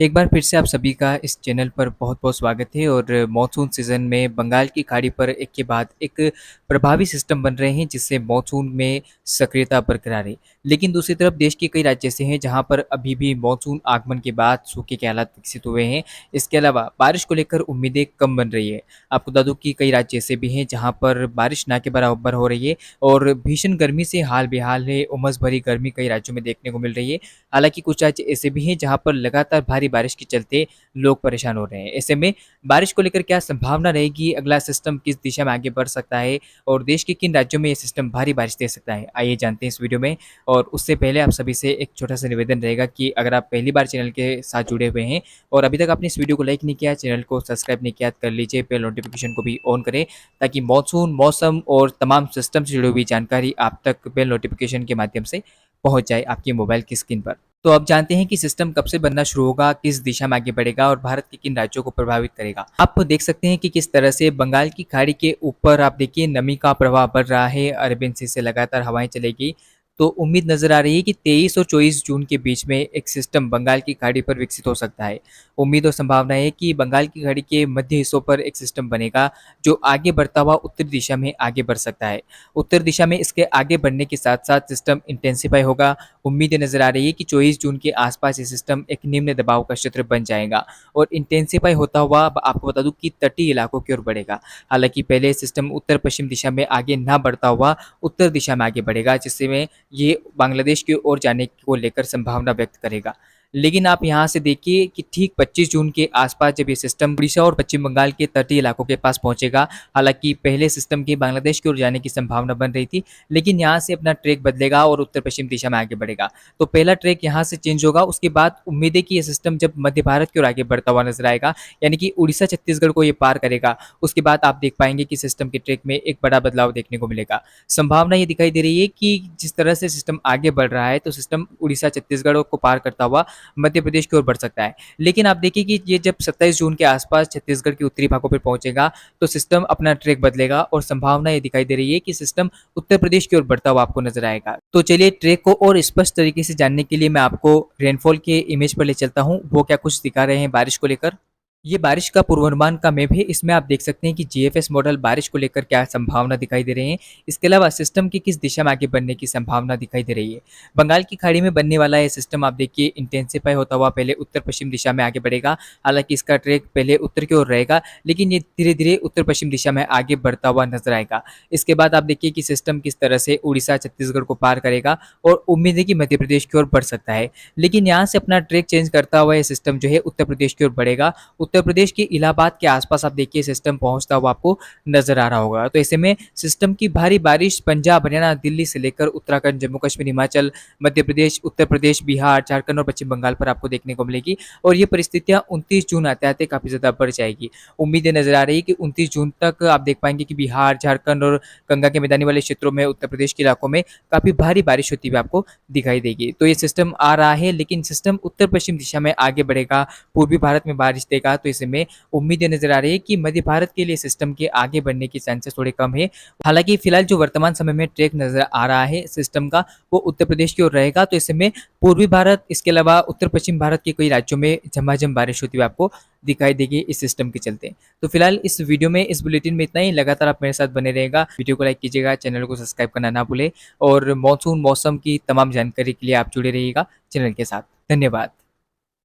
एक बार फिर से आप सभी का इस चैनल पर बहुत-बहुत स्वागत है और मॉनसून सीज़न में बंगाल की खाड़ी पर एक के बाद एक प्रभावी सिस्टम बन रहे हैं जिससे मॉनसून में सक्रियता बरकरार है। लेकिन दूसरी तरफ देश के कई राज्य ऐसे हैं जहां पर अभी भी मॉनसून आगमन के बाद सूखे के हालात विकसित हुए हैं। इसके अलावा बारिश को लेकर उम्मीदें कम बन रही है। आपको बता दूं कि कई राज्य ऐसे भी हैं जहाँ पर बारिश ना के बराबर हो रही है और भीषण गर्मी से हाल बेहाल है। उमस भरी गर्मी कई राज्यों में देखने को मिल रही है। हालांकि कुछ राज्य ऐसे भी हैं जहां पर लगातार भारी बारिश के चलते लोग परेशान हो रहे हैं। ऐसे में बारिश को लेकर क्या संभावना रहेगी, अगला सिस्टम किस दिशा में आगे बढ़ सकता है और देश के किन राज्यों में ये सिस्टम भारी बारिश दे सकता है, आइए जानते हैं इस वीडियो में। और उससे पहले आप सभी से एक छोटा सा निवेदन रहेगा कि अगर आप पहली बार चैनल के साथ जुड़े हुए हैं और अभी तक आपने इस वीडियो को लाइक नहीं किया, चैनल को सब्सक्राइब नहीं किया, कर लीजिए, बेल नोटिफिकेशन को भी ऑन करें ताकि मॉनसून मौसम और तमाम सिस्टम से जुड़ी हुई जानकारी आप तक बेल नोटिफिकेशन के माध्यम से पहुंच जाए आपकी मोबाइल की स्क्रीन पर। तो अब जानते हैं कि सिस्टम कब से बनना शुरू होगा, किस दिशा में आगे बढ़ेगा और भारत के किन राज्यों को प्रभावित करेगा। आप देख सकते हैं कि किस तरह से बंगाल की खाड़ी के ऊपर आप देखिए नमी का प्रभाव बढ़ रहा है। अरबियन सी से लगातार हवाएं चलेगी तो उम्मीद नजर आ रही है कि 23 और 24 जून के बीच में एक सिस्टम बंगाल की खाड़ी पर विकसित हो सकता है। उम्मीद और संभावना है कि बंगाल की खाड़ी के मध्य हिस्सों पर एक सिस्टम बनेगा जो आगे बढ़ता हुआ उत्तर दिशा में आगे बढ़ सकता है। उत्तर दिशा में इसके आगे बढ़ने के साथ साथ सिस्टम इंटेंसिफाई होगा। उम्मीदें नजर आ रही है कि 24 जून के आसपास ये सिस्टम एक निम्न दबाव का क्षेत्र बन जाएगा और इंटेंसिफाई होता हुआ अब आपको बता दूं कि तटीय इलाकों की ओर बढ़ेगा। हालांकि पहले सिस्टम उत्तर पश्चिम दिशा में आगे ना बढ़ता हुआ उत्तर दिशा में आगे बढ़ेगा, जिससे में ये बांग्लादेश की ओर जाने को लेकर संभावना व्यक्त करेगा। लेकिन आप यहाँ से देखिए कि ठीक 25 जून के आसपास जब ये सिस्टम उड़ीसा और पश्चिम बंगाल के तटीय इलाकों के पास पहुंचेगा। हालांकि पहले सिस्टम की बांग्लादेश की ओर जाने की संभावना बन रही थी, लेकिन यहाँ से अपना ट्रैक बदलेगा और उत्तर पश्चिम दिशा में आगे बढ़ेगा। तो पहला ट्रैक यहाँ से चेंज होगा। उसके बाद उम्मीद है कि ये सिस्टम जब मध्य भारत की ओर आगे बढ़ता हुआ नजर आएगा, यानी कि उड़ीसा छत्तीसगढ़ को ये पार करेगा, उसके बाद आप देख पाएंगे कि सिस्टम के ट्रैक में एक बड़ा बदलाव देखने को मिलेगा। संभावना ये दिखाई दे रही है कि जिस तरह से सिस्टम आगे बढ़ रहा है तो सिस्टम उड़ीसा छत्तीसगढ़ को पार करता हुआ मध्य प्रदेश की ओर बढ़ सकता है। लेकिन आप देखिए कि ये जब 27 जून के आसपास छत्तीसगढ़ के उत्तरी भागों पर पहुंचेगा तो सिस्टम अपना ट्रैक बदलेगा और संभावना ये दिखाई दे रही है कि सिस्टम उत्तर प्रदेश की ओर बढ़ता हुआ आपको नजर आएगा। तो चलिए ट्रैक को और स्पष्ट तरीके से जानने के लिए मैं आपको रेनफॉल के इमेज पर ले चलता हूँ, वो क्या कुछ दिखा रहे हैं बारिश को लेकर। ये बारिश का पूर्वानुमान का मैप है। इसमें आप देख सकते हैं कि जीएफएस मॉडल बारिश को लेकर क्या संभावना दिखाई दे रही है। इसके अलावा सिस्टम की किस दिशा में आगे बढ़ने की संभावना दिखाई दे रही है। बंगाल की खाड़ी में बनने वाला ये सिस्टम आप देखिए इंटेंसिफाई होता हुआ पहले उत्तर पश्चिम दिशा में आगे बढ़ेगा। हालांकि इसका ट्रैक पहले उत्तर की ओर रहेगा, लेकिन ये धीरे धीरे उत्तर पश्चिम दिशा में आगे बढ़ता हुआ नजर आएगा। इसके बाद आप देखिए कि सिस्टम किस तरह से उड़ीसा छत्तीसगढ़ को पार करेगा और उम्मीद है कि मध्य प्रदेश की ओर बढ़ सकता है। लेकिन यहाँ से अपना ट्रैक चेंज करता हुआ ये सिस्टम जो है उत्तर प्रदेश की ओर बढ़ेगा। उत्तर प्रदेश के इलाहाबाद के आसपास आप देखिए सिस्टम पहुंचता हुआ आपको नजर आ रहा होगा। तो ऐसे में सिस्टम की भारी बारिश पंजाब, हरियाणा, दिल्ली से लेकर उत्तराखंड, जम्मू कश्मीर, हिमाचल, मध्य प्रदेश, उत्तर प्रदेश, बिहार, झारखंड और पश्चिम बंगाल पर आपको देखने को मिलेगी। और ये परिस्थितियां 29 जून आते आते काफी ज्यादा बढ़ जाएगी। उम्मीदें नजर आ रही है कि 29 जून तक आप देख पाएंगे कि बिहार, झारखंड और गंगा के मैदानी वाले क्षेत्रों में, उत्तर प्रदेश के इलाकों में काफी भारी बारिश होती हुई आपको दिखाई देगी। तो ये सिस्टम आ रहा है, लेकिन सिस्टम उत्तर पश्चिम दिशा में आगे बढ़ेगा, पूर्वी भारत में बारिश देगा। तो ऐसे में उम्मीदें नजर आ रही है कि मध्य भारत के लिए सिस्टम के आगे बढ़ने के चांसेस थोड़े कम है। हालांकि फिलहाल जो वर्तमान समय में ट्रैक नजर आ रहा है सिस्टम का, वो उत्तर प्रदेश की ओर रहेगा। तो ऐसे में पूर्वी भारत, इसके अलावा उत्तर पश्चिम भारत के कई राज्यों में झमाझम बारिश होती हुई आपको दिखाई देगी इस सिस्टम के चलते। तो फिलहाल इस वीडियो में, इस बुलेटिन में इतना ही। लगातार आप मेरे साथ बने रहेगा, वीडियो को लाइक कीजिएगा, चैनल को सब्सक्राइब करना ना भूले और मॉनसून मौसम की तमाम जानकारी के लिए आप जुड़े रहिएगा चैनल के साथ। धन्यवाद।